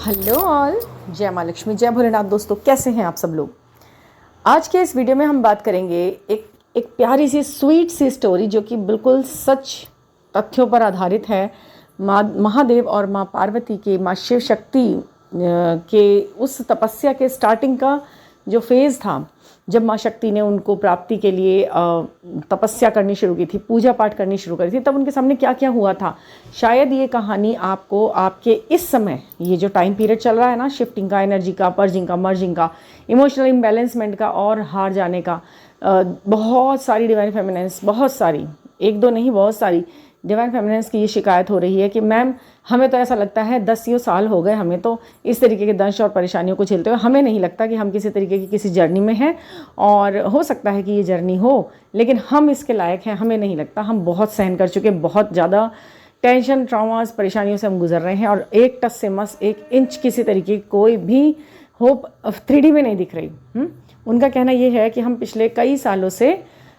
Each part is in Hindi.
हेलो ऑल, जय माँ लक्ष्मी, जय भोलेनाथ। दोस्तों, कैसे हैं आप सब लोग। आज के इस वीडियो में हम बात करेंगे एक प्यारी सी स्वीट सी स्टोरी जो कि बिल्कुल सच तथ्यों पर आधारित है। माँ महादेव और माँ पार्वती के, माँ शिव शक्ति के उस तपस्या के स्टार्टिंग का जो फेज़ था, जब माँ शक्ति ने उनको प्राप्ति के लिए तपस्या करनी शुरू की थी, पूजा पाठ करनी शुरू करी थी, तब उनके सामने क्या क्या हुआ था। शायद ये कहानी आपको आपके इस समय, ये जो टाइम पीरियड चल रहा है ना, शिफ्टिंग का, एनर्जी का, पर्जिंग का, मर्जिंग का, इमोशनल इम्बैलेंसमेंट का और हार जाने का, बहुत सारी डिवाइन फेमिनेंस, बहुत सारी, एक दो नहीं बहुत सारी डिवाइन फेमिनेंस की ये शिकायत हो रही है कि मैम हमें तो ऐसा लगता है 10 साल हो गए हमें तो इस तरीके के दंश और परेशानियों को झेलते हुए, हमें नहीं लगता कि हम किसी तरीके की किसी जर्नी में हैं। और हो सकता है कि ये जर्नी हो, लेकिन हम इसके लायक हैं, हमें नहीं लगता। हम बहुत सहन कर चुके, बहुत ज़्यादा टेंशन, ट्रॉमास, परेशानियों से हम गुजर रहे हैं और एक टस से मस, एक इंच किसी तरीके की कोई भी होप 3D में नहीं दिख रही। उनका कहना ये है कि हम पिछले कई सालों से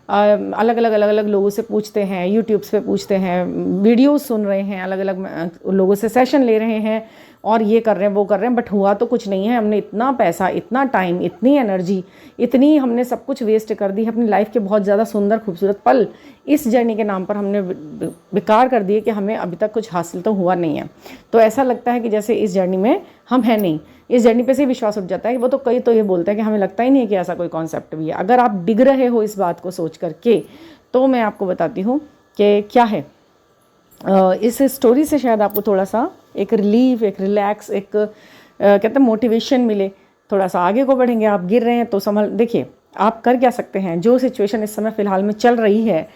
अलग अलग लोगों से पूछते हैं, यूट्यूब्स पे पूछते हैं, वीडियोस सुन रहे हैं, अलग अलग लोगों से सेशन ले रहे हैं और ये कर रहे हैं, वो कर रहे हैं, बट हुआ तो कुछ नहीं है। हमने इतना पैसा, इतना टाइम, इतनी एनर्जी, इतनी हमने सब कुछ वेस्ट कर दी, अपनी लाइफ के बहुत ज़्यादा सुंदर खूबसूरत पल इस जर्नी के नाम पर हमने बेकार कर दिए कि हमें अभी तक कुछ हासिल तो हुआ नहीं है। तो ऐसा लगता है कि जैसे इस जर्नी में हम हैं नहीं। इस जर्नी पे से विश्वास उठ जाता है। वो तो कई तो ये बोलते हैं कि हमें लगता ही नहीं है कि ऐसा कोई कॉन्सेप्ट भी है। अगर आप डिग रहे हो इस बात को सोच करके, तो मैं आपको बताती हूँ कि क्या है। इस स्टोरी से शायद आपको थोड़ा सा एक रिलीफ, एक रिलैक्स, एक कहते हैं मोटिवेशन मिले। थोड़ा सा आगे को बढ़ेंगे। आप गिर रहे हैं तो संभल, देखिए आप कर क्या सकते हैं। जो सिचुएशन इस समय फ़िलहाल में चल रही है,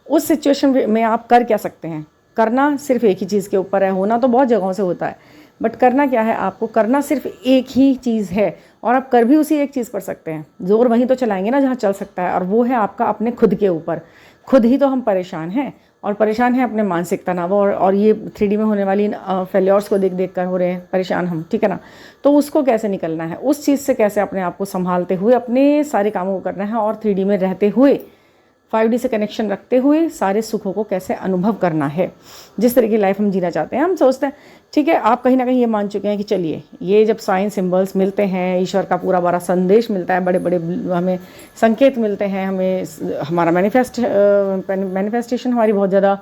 उस सिचुएशन में आप कर क्या सकते हैं। करना सिर्फ एक ही चीज़ के ऊपर है। होना तो बहुत जगहों से होता है, बट करना क्या है। आपको करना सिर्फ एक ही चीज़ है और आप कर भी उसी एक चीज़ पर सकते हैं। जोर वहीं तो चलाएंगे ना जहाँ चल सकता है, और वो है आपका अपने खुद के ऊपर। खुद ही तो हम परेशान हैं, और परेशान हैं अपने मानसिक तनाव और ये 3D में होने वाली फेल्योर्स को देख देख कर हो रहे हैं परेशान हम, ठीक है ना। तो उसको कैसे निकलना है, उस चीज़ से कैसे अपने आप को संभालते हुए अपने सारे कामों को करना है, और 3D में रहते हुए 5D से कनेक्शन रखते हुए सारे सुखों को कैसे अनुभव करना है। जिस तरह की लाइफ हम जीना चाहते हैं, हम सोचते हैं ठीक है, आप कहीं ना कहीं ये मान चुके हैं कि चलिए ये जब साइन सिंबल्स मिलते हैं, ईश्वर का पूरा बड़ा संदेश मिलता है, बड़े बड़े हमें संकेत मिलते हैं, हमें हमारा मैनिफेस्टेशन हमारी बहुत ज़्यादा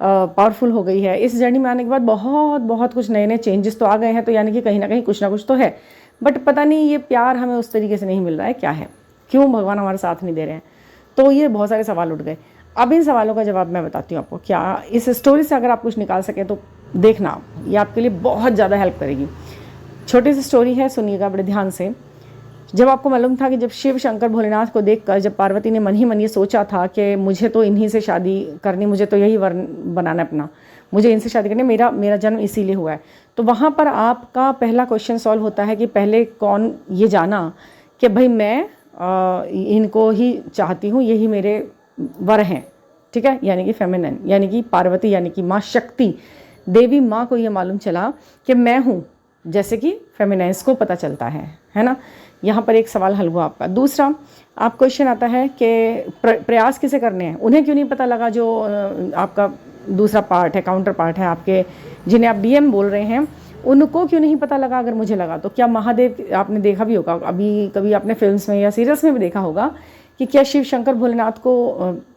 पावरफुल हो गई है। इस जर्नी में आने के बाद बहुत कुछ नए नए चेंजेस तो आ गए हैं, तो यानी कि कहीं ना कहीं कुछ ना कुछ तो है। बट पता नहीं ये प्यार हमें उस तरीके से नहीं मिल रहा है, क्या है, क्यों भगवान हमारा साथ नहीं दे रहे हैं। तो ये बहुत सारे सवाल उठ गए। अब इन सवालों का जवाब मैं बताती हूँ आपको। क्या इस स्टोरी से अगर आप कुछ निकाल सके तो देखना, ये आपके लिए बहुत ज़्यादा हेल्प करेगी। छोटी सी स्टोरी है, सुनिएगा बड़े ध्यान से। जब आपको मालूम था कि जब शिव शंकर भोलेनाथ को देखकर जब पार्वती ने मन ही मन ये सोचा था कि मुझे तो इन्हीं से शादी करनी, मुझे तो यही वर्ण बनाना अपना, मुझे इनसे शादी करनी, मेरा जन्म इसीलिए हुआ है, तो वहाँ पर आपका पहला क्वेश्चन सॉल्व होता है कि पहले कौन ये जाना कि भाई मैं इनको ही चाहती हूँ, यही मेरे वर हैं, ठीक है। यानी कि फेमिनिन, यानी कि पार्वती, यानी कि माँ शक्ति, देवी माँ को ये मालूम चला कि मैं हूँ, जैसे कि फेमिनाइन्स को पता चलता है ना। यहाँ पर एक सवाल हल हुआ आपका। दूसरा आप क्वेश्चन आता है कि प्रयास किसे करने हैं, उन्हें क्यों नहीं पता लगा। जो आपका दूसरा पार्ट है, काउंटर पार्ट है आपके, जिन्हें आप डीएम बोल रहे हैं, उनको क्यों नहीं पता लगा। अगर मुझे लगा तो क्या महादेव, आपने देखा भी होगा अभी कभी अपने फिल्म्स में या सीरियल्स में भी देखा होगा कि क्या शिव शंकर भोलेनाथ को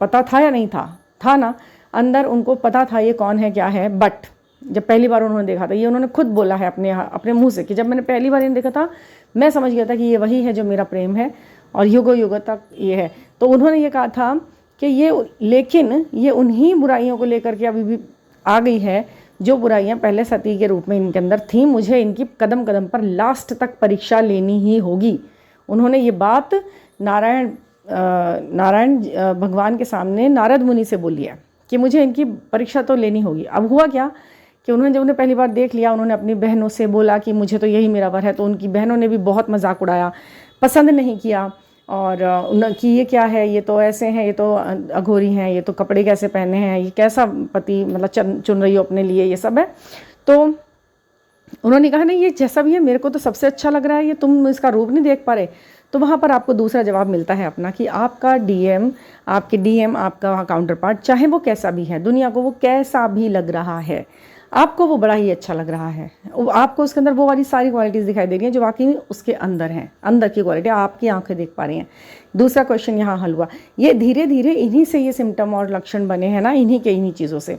पता था या नहीं था ना। अंदर उनको पता था ये कौन है क्या है, बट जब पहली बार उन्होंने देखा था, ये उन्होंने खुद बोला है अपने मुंह से कि जब मैंने पहली बार इन्हें देखा था, मैं समझ गया था कि ये वही है जो मेरा प्रेम है और युगों युगों तक ये है। तो उन्होंने ये कहा था कि ये, लेकिन ये उन्हीं बुराइयों को लेकर के अभी भी आ गई है जो बुराइयां पहले सती के रूप में इनके अंदर थी। मुझे इनकी कदम कदम पर लास्ट तक परीक्षा लेनी ही होगी। उन्होंने ये बात नारायण भगवान के सामने नारद मुनि से बोली है कि मुझे इनकी परीक्षा तो लेनी होगी। अब हुआ क्या कि उन्होंने जब उन्हें पहली बार देख लिया, उन्होंने अपनी बहनों से बोला कि मुझे तो यही मेरा वर है, तो उनकी बहनों ने भी बहुत मजाक उड़ाया, पसंद नहीं किया, और कि ये क्या है, ये तो ऐसे हैं, ये तो अघोरी हैं, ये तो कपड़े कैसे पहने हैं, ये कैसा पति मतलब चुन रही हो अपने लिए, ये सब है। तो उन्होंने कहा नहीं, ये जैसा भी है मेरे को तो सबसे अच्छा लग रहा है, ये तुम इसका रूप नहीं देख पा रहे। तो वहाँ पर आपको दूसरा जवाब मिलता है अपना कि आपका डीएम, आपका काउंटर पार्ट, चाहे वो कैसा भी है, दुनिया को वो कैसा भी लग रहा है, आपको वो बड़ा ही अच्छा लग रहा है, आपको उसके अंदर वो वाली सारी क्वालिटीज़ दिखाई दे रही हैं जो वाकई में उसके अंदर हैं, अंदर की क्वालिटी आपकी आंखें देख पा रही हैं। दूसरा क्वेश्चन यहाँ हल हुआ। ये धीरे धीरे इन्हीं से ये सिम्टम और लक्षण बने हैं ना, इन्हीं चीज़ों से।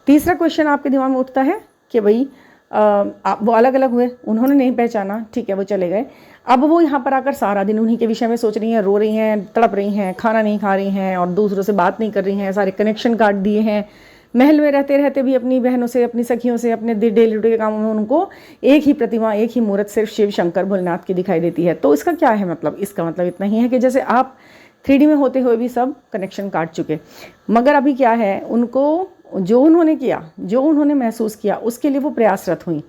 तीसरा क्वेश्चन आपके दिमाग में उठता है कि भाई वो अलग अलग हुए, उन्होंने नहीं पहचाना, ठीक है वो चले गए, अब वो यहाँ पर आकर सारा दिन उन्हीं के विषय में सोच रही हैं, रो रही हैं, तड़प रही हैं, खाना नहीं खा रही हैं और दूसरों से बात नहीं कर रही हैं, सारे कनेक्शन काट दिए हैं। महल में रहते रहते भी अपनी बहनों से, अपनी सखियों से, अपने डेली डे के कामों में उनको एक ही प्रतिमा, एक ही मूर्त सिर्फ शिव शंकर भोलेनाथ की दिखाई देती है। तो इसका क्या है मतलब? इसका मतलब इतना ही है कि जैसे आप 3D में होते हुए भी सब कनेक्शन काट चुके, मगर अभी क्या है, उनको जो उन्होंने किया, जो उन्होंने महसूस किया, उसके लिए वो प्रयासरत हुई,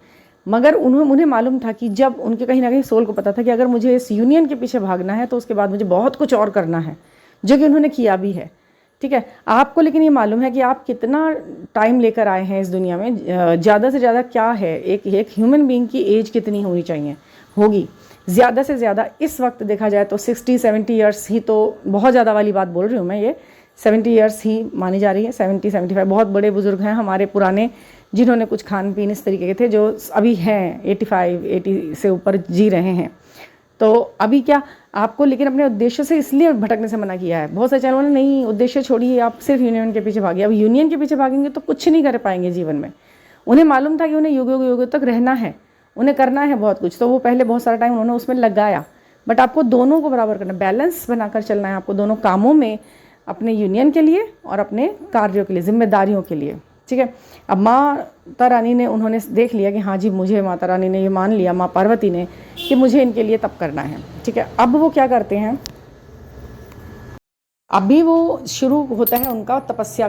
मगर उन्हें मालूम था कि जब उनके कहीं ना कहीं सोल को पता था कि अगर मुझे इस यूनियन के पीछे भागना है तो उसके बाद मुझे बहुत कुछ और करना है, जो कि उन्होंने किया भी है। ठीक है, आपको लेकिन ये मालूम है कि आप कितना टाइम लेकर आए हैं इस दुनिया में, ज़्यादा से ज़्यादा क्या है, एक ह्यूमन बीइंग की एज कितनी होनी चाहिए, होगी ज़्यादा से ज़्यादा इस वक्त देखा जाए तो 60-70 ईयर्स ही, तो बहुत ज़्यादा वाली बात बोल रही हूँ मैं, ये 70 ईयर्स ही मानी जा रही है। 70-75 बहुत बड़े बुजुर्ग हैं हमारे पुराने, जिन्होंने कुछ खान पीन इस तरीके के थे, जो अभी हैं 85-80 से ऊपर जी रहे हैं। तो अभी क्या आपको लेकिन अपने उद्देश्य से इसलिए भटकने से मना किया है। बहुत सारे चैनलों ने नहीं, उद्देश्य छोड़िए, आप सिर्फ यूनियन के पीछे भागिए। अब यूनियन के पीछे भागेंगे तो कुछ नहीं कर पाएंगे जीवन में। उन्हें मालूम था कि उन्हें युगों तक रहना है, उन्हें करना है बहुत कुछ, तो वो पहले बहुत सारा टाइम उन्होंने उसमें लगाया। बट आपको दोनों को बराबर करना, बैलेंस बनाकर चलना है आपको दोनों कामों में, अपने यूनियन के लिए और अपने कार्यों के लिए, जिम्मेदारियों के लिए। ठीक है, अब माता रानी ने, उन्होंने देख लिया कि हाँ जी, मुझे माता रानी ने ये मान लिया, माँ पार्वती ने, कि मुझे इनके लिए तप करना है। ठीक है, अब वो क्या करते हैं, अभी वो शुरू होता है उनका तपस्या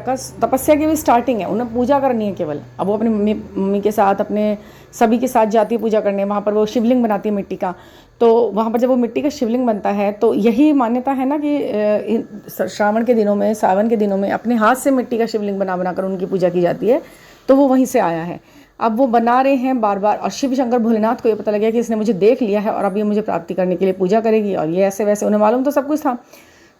की भी स्टार्टिंग है, उन्हें पूजा करनी है केवल। अब वो अपनी मम्मी के साथ, अपने सभी के साथ जाती है पूजा करने। वहाँ पर वो शिवलिंग बनाती है मिट्टी का, तो वहाँ पर जब वो मिट्टी का शिवलिंग बनता है तो यही मान्यता है ना कि श्रावण के दिनों में, सावन के दिनों में अपने हाथ से मिट्टी का शिवलिंग बनाकर उनकी पूजा की जाती है, तो वो वहीं से आया है। अब वो बना रहे हैं बार बार, और शिव शंकर भोलेनाथ को ये पता लगा कि इसने मुझे देख लिया है और अब ये मुझे प्राप्ति करने के लिए पूजा करेगी, और ये ऐसे वैसे, उन्हें मालूम तो सब कुछ था,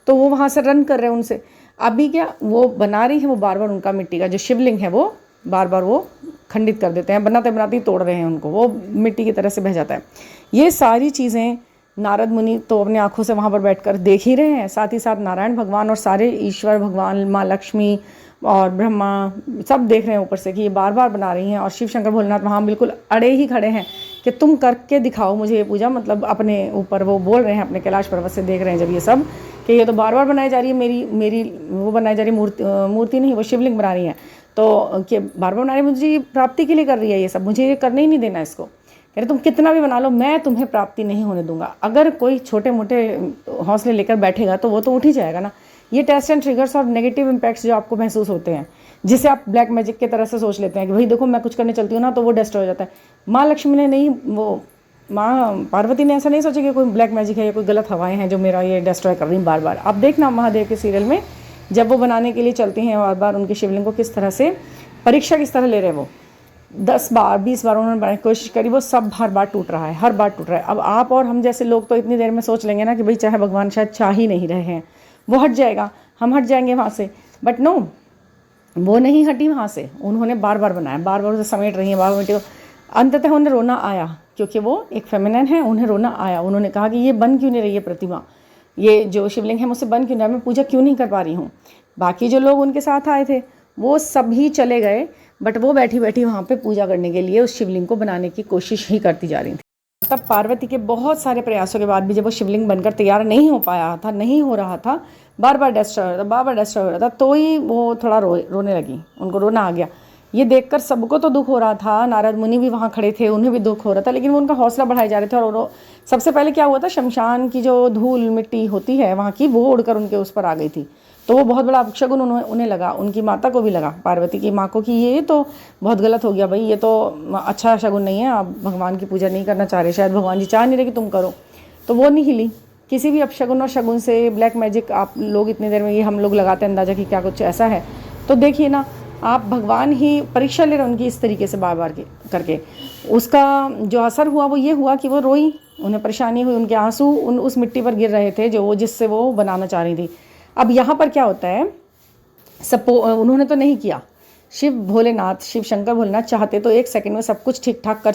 तो वो वहाँ से रन कर रहे हैं उनसे। अभी क्या वो बना रही है, वो बार बार उनका मिट्टी का जो शिवलिंग है वो बार बार वो खंडित कर देते हैं, बनाते बनाते ही तोड़ रहे हैं उनको, वो मिट्टी की तरह से बह जाता है। ये सारी चीज़ें नारद मुनि तो अपने आंखों से वहाँ पर बैठकर देख ही रहे हैं, साथ ही साथ नारायण भगवान और सारे ईश्वर भगवान, माँ लक्ष्मी और ब्रह्मा, सब देख रहे हैं ऊपर से कि ये बार बार बना रही हैं। और शिव शंकर भोलेनाथ वहाँ बिल्कुल अड़े ही खड़े हैं कि तुम करके दिखाओ मुझे ये पूजा, मतलब अपने ऊपर वो बोल रहे हैं, अपने कैलाश पर्वत से देख रहे हैं जब ये सब, कि ये तो बार बार बनाई जा रही है, मेरी वो बनाई जा रही है, मूर्ति नहीं, वो शिवलिंग बना रही है, तो कि बार बार बना रही है, मुझे प्राप्ति के लिए कर रही है ये सब, मुझे ये करने ही नहीं देना इसको। कह रहे तुम कितना भी बना लो, मैं तुम्हें प्राप्ति नहीं होने दूंगा। अगर कोई छोटे मोटे हौसले लेकर बैठेगा तो वो तो उठ ही जाएगा ना। ये टेस्ट एंड ट्रिगर्स और नेगेटिव इम्पैक्ट्स जो आपको महसूस होते हैं, जिसे आप ब्लैक मैजिक की तरह से सोच लेते हैं कि भाई देखो मैं कुछ करने चलती हूँ ना तो वो डिस्ट्रॉय हो जाता है। माँ लक्ष्मी ने नहीं, वो माँ पार्वती ने ऐसा नहीं सोचा कि कोई ब्लैक मैजिक है या कोई गलत हवाएं हैं जो मेरा ये डिस्ट्रॉय कर रही हैं बार बार। आप देखना महादेव के सीरियल में जब वो बनाने के लिए चलती हैं बार बार उनके शिवलिंग को, किस तरह से परीक्षा किस तरह ले रहे हैं। वो 10 बार 20 बार उन्होंने बनाने की कोशिश करी, वो सब हर बार टूट रहा है, हर बार टूट रहा है। अब आप और हम जैसे लोग तो इतनी देर में सोच लेंगे ना कि भाई चाहे भगवान शायद चाह ही नहीं रहे हैं, वो हट जाएगा, हम हट जाएंगे वहाँ से। बट नो, वो नहीं हटी वहाँ से, उन्होंने बार बार बनाया, बार बार उसे समेट रही है, बार बार। अंततः उन्हें रोना आया, क्योंकि वो एक फेमिनिन है, उन्हें रोना आया। उन्होंने कहा कि ये बन क्यों नहीं रही है प्रतिमा, ये जो शिवलिंग है मुझसे बन क्यों नहीं, मैं पूजा क्यों नहीं कर पा रही हूँ। बाकी जो लोग उनके साथ आए थे वो सभी चले गए, बट वो बैठी बैठी वहाँ पे पूजा करने के लिए उस शिवलिंग को बनाने की कोशिश ही करती जा रही थी। तब पार्वती के बहुत सारे प्रयासों के बाद भी जब वो शिवलिंग बनकर तैयार नहीं हो पाया था, नहीं हो रहा था, बार बार डिस्ट्रॉय हो रहा था, बार बार डिस्ट्रॉय हो रहा था, तो ही वो थोड़ा रोने लगी, उनको रोना आ गया। ये देखकर सबको तो दुख हो रहा था, नारद मुनि भी वहाँ खड़े थे, उन्हें भी दुख हो रहा था, लेकिन वो उनका हौसला बढ़ाए जा रहे थे। और सबसे पहले क्या हुआ था, शमशान की जो धूल मिट्टी होती है वहाँ की, वो उड़कर उनके उस पर आ गई थी, तो वो बहुत बड़ा अपशगुन उन्हें लगा, उनकी माता को भी लगा, पार्वती की माँ को, कि ये तो बहुत गलत हो गया भाई, ये तो अच्छा शगुन नहीं है, आप भगवान की पूजा नहीं करना चाह रहे, शायद भगवान जी चाह नहीं रहे कि तुम करो। तो वो नहीं हिली किसी भी अपशगुन और शगुन से। ब्लैक मैजिक आप लोग इतनी देर में ये हम लोग लगाते हैं अंदाज़ा कि क्या कुछ ऐसा है, तो देखिए ना, आप भगवान ही परीक्षा ले रहे उनकी इस तरीके से बार बार करके। उसका जो असर हुआ वो ये हुआ कि वो रोई, उन्हें परेशानी हुई, उनके आंसू उस मिट्टी पर गिर रहे थे जो जिससे वो बनाना चाह रही थी। अब यहाँ पर क्या होता है, उन्होंने तो नहीं किया, शिव भोलेनाथ, शिव शंकर भोलेनाथ चाहते तो 1 सेकंड में सब कुछ ठीक ठाक कर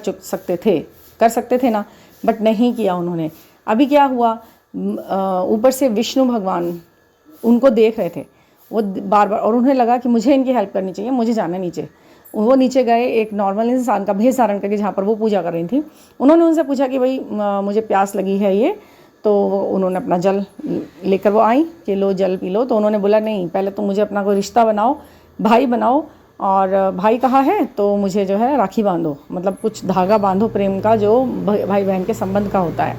सकते थे ना, बट नहीं किया उन्होंने। अभी क्या हुआ, ऊपर से विष्णु भगवान उनको देख रहे थे, वो बार बार, और उन्हें लगा कि मुझे इनकी हेल्प करनी चाहिए, मुझे जाना नीचे। वो नीचे गए, एक नॉर्मल इंसान का भेष धारण करके, जहाँ पर वो पूजा कर रही थी। उन्होंने उनसे पूछा कि भाई मुझे प्यास लगी है ये, तो उन्होंने अपना जल लेकर वो आई कि लो जल पी लो। तो उन्होंने बोला नहीं, पहले तो मुझे अपना कोई रिश्ता बनाओ, भाई बनाओ, और भाई कहाँ है तो मुझे जो है राखी बांधो, मतलब कुछ धागा बांधो प्रेम का, जो भाई बहन के संबंध का होता है।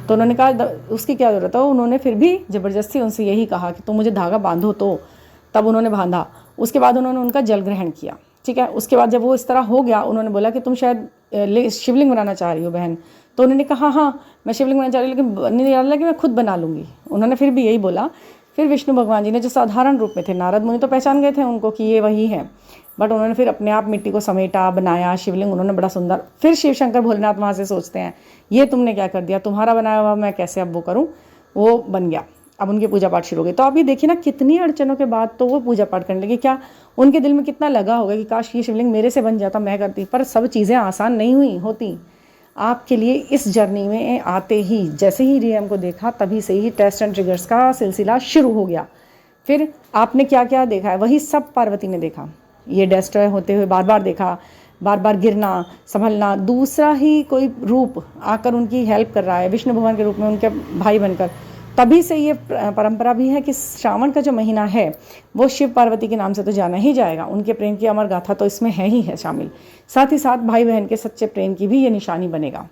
तो उन्होंने कहा उसकी क्या ज़रूरत है। उन्होंने फिर भी ज़बरदस्ती उनसे यही कहा कि तुम मुझे धागा बांधो, तो तब उन्होंने बांधा। उसके बाद उन्होंने उनका जल ग्रहण किया, ठीक है। उसके बाद जब वो इस तरह हो गया, उन्होंने बोला कि तुम शायद शिवलिंग बनाना चाह रही हो बहन। तो उन्होंने कहा हाँ मैं शिवलिंग बनाना चाह रही हूँ, लेकिन बनने वाला कि मैं खुद बना लूँगी। उन्होंने फिर भी यही बोला। फिर विष्णु भगवान जी ने, जो साधारण रूप में थे, नारद मुनि तो पहचान गए थे उनको कि ये वही है, बट उन्होंने फिर अपने आप मिट्टी को समेटा, बनाया शिवलिंग उन्होंने बड़ा सुंदर। फिर शिव शंकर भोलेनाथ वहाँ से सोचते हैं ये तुमने क्या कर दिया, तुम्हारा बनाया हुआ मैं कैसे अब वो करूँ। वो बन गया, अब उनकी पूजा पाठ शुरू हो गई। तो आप ये देखिए ना, कितनी अड़चनों के बाद तो वो पूजा पाठ करने लगे। क्या उनके दिल में कितना लगा होगा कि काश ये शिवलिंग मेरे से बन जाता, मैं करती। पर सब चीज़ें आसान नहीं होती। आपके लिए इस जर्नी में आते ही, जैसे ही रियम को देखा, तभी से ही टेस्ट एंड ट्रिगर्स का सिलसिला शुरू हो गया। फिर आपने क्या क्या देखा है, वही सब पार्वती ने देखा। ये डिस्ट्रॉय होते हुए बार बार देखा, बार बार गिरना, संभलना, दूसरा ही कोई रूप आकर उनकी हेल्प कर रहा है, विष्णु भगवान के रूप में उनके भाई बनकर। तभी से ये परंपरा भी है कि श्रावण का जो महीना है वो शिव पार्वती के नाम से तो जाना ही जाएगा। उनके प्रेम की अमर गाथा तो इसमें है ही है शामिल। साथ ही साथ भाई बहन के सच्चे प्रेम की भी ये निशानी बनेगा।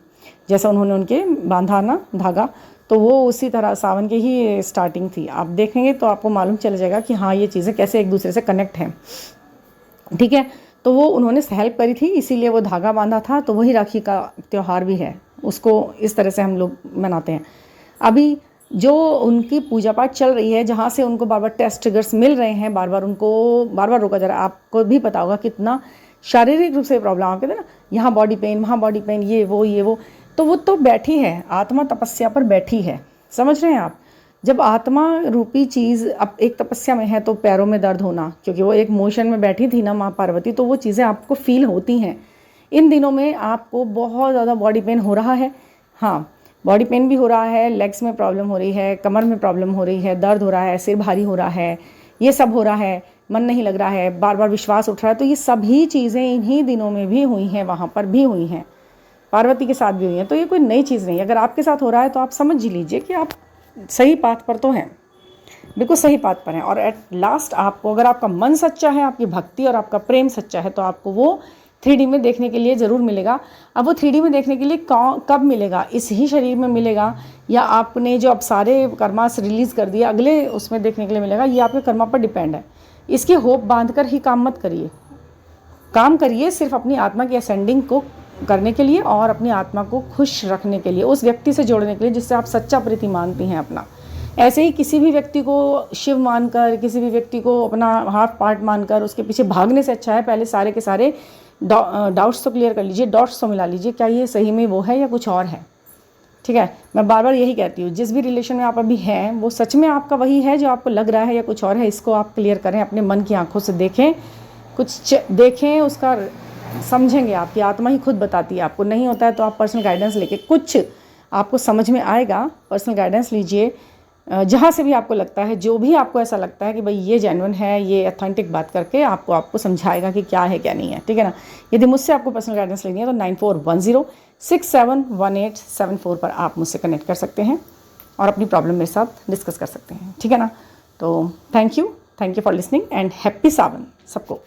जैसा उन्होंने उनके बांधा ना धागा, तो वो उसी तरह सावन की ही स्टार्टिंग थी। आप देखेंगे तो आपको मालूम चल जाएगा कि हाँ ये चीज़ें कैसे एक दूसरे से कनेक्ट हैं, ठीक है। तो वो उन्होंने हेल्प करी थी, इसीलिए वो धागा बांधा था। तो वही राखी का त्यौहार भी है, उसको इस तरह से हम लोग मनाते हैं। अभी जो उनकी पूजा पाठ चल रही है, जहाँ से उनको बार बार टेस्ट ट्रिगर्स मिल रहे हैं, बार बार उनको बार बार रोका जा रहा है। आपको भी पता होगा कितना शारीरिक रूप से प्रॉब्लम, आप कहते हैं ना, यहाँ बॉडी पेन, वहाँ बॉडी पेन, ये वो, तो वो तो बैठी है, आत्मा तपस्या पर बैठी है। समझ रहे हैं आप। जब आत्मा रूपी चीज़ अब एक तपस्या में है, तो पैरों में दर्द होना, क्योंकि वो एक मोशन में बैठी थी ना माँ पार्वती, तो वो चीज़ें आपको फील होती हैं। इन दिनों में आपको बहुत ज़्यादा बॉडी पेन हो रहा है, हाँ बॉडी पेन भी हो रहा है, लेग्स में प्रॉब्लम हो रही है, कमर में प्रॉब्लम हो रही है, दर्द हो रहा है, सिर भारी हो रहा है, ये सब हो रहा है, मन नहीं लग रहा है, बार बार विश्वास उठ रहा है। तो ये सभी चीज़ें इन्हीं दिनों में भी हुई हैं, वहाँ पर भी हुई हैं, पार्वती के साथ भी हुई हैं। तो ये कोई नई चीज़ नहीं है। अगर आपके साथ हो रहा है तो आप समझ लीजिए कि आप सही पाथ पर तो हैं, बिल्कुल सही पाथ पर हैं। और एट लास्ट आपको, अगर आपका मन सच्चा है, आपकी भक्ति और आपका प्रेम सच्चा है, तो आपको वो 3D में देखने के लिए ज़रूर मिलेगा। अब वो 3D में देखने के लिए कब मिलेगा, इस ही शरीर में मिलेगा, या आपने जो अब सारे कर्मास रिलीज़ कर दिए अगले उसमें देखने के लिए मिलेगा, ये आपके कर्मा पर डिपेंड है। इसकी होप बांध कर ही काम मत करिए, काम करिए सिर्फ अपनी आत्मा की असेंडिंग को करने के लिए और अपनी आत्मा को खुश रखने के लिए, उस व्यक्ति से जोड़ने के लिए जिससे आप सच्चा प्रीति मानती हैं अपना। ऐसे ही किसी भी व्यक्ति को शिव मानकर, किसी भी व्यक्ति को अपना हाफ पार्ट मानकर उसके पीछे भागने से अच्छा है पहले सारे के सारे डाउट्स तो क्लियर कर लीजिए, डॉट्स तो मिला लीजिए, क्या ये सही में वो है या कुछ और है, ठीक है। मैं बार बार यही कहती हूँ, जिस भी रिलेशन में आप अभी हैं वो सच में आपका वही है जो आपको लग रहा है या कुछ और है, इसको आप क्लियर करें, अपने मन की आंखों से देखें, कुछ देखें, उसका समझेंगे। आपकी आत्मा ही खुद बताती है आपको। नहीं होता है तो आप पर्सनल गाइडेंस लेके, कुछ आपको समझ में आएगा, पर्सनल गाइडेंस लीजिए, जहाँ से भी आपको लगता है, जो भी आपको ऐसा लगता है कि भाई ये जेन्युइन है, ये ऑथेंटिक बात करके आपको समझाएगा कि क्या है क्या नहीं है, ठीक है ना। यदि मुझसे आपको पर्सनल गाइडेंस लेनी है तो 9410671874 पर आप मुझसे कनेक्ट कर सकते हैं और अपनी प्रॉब्लम मेरे साथ डिस्कस कर सकते हैं, ठीक है ना। तो thank you for listening and happy Sawan सबको।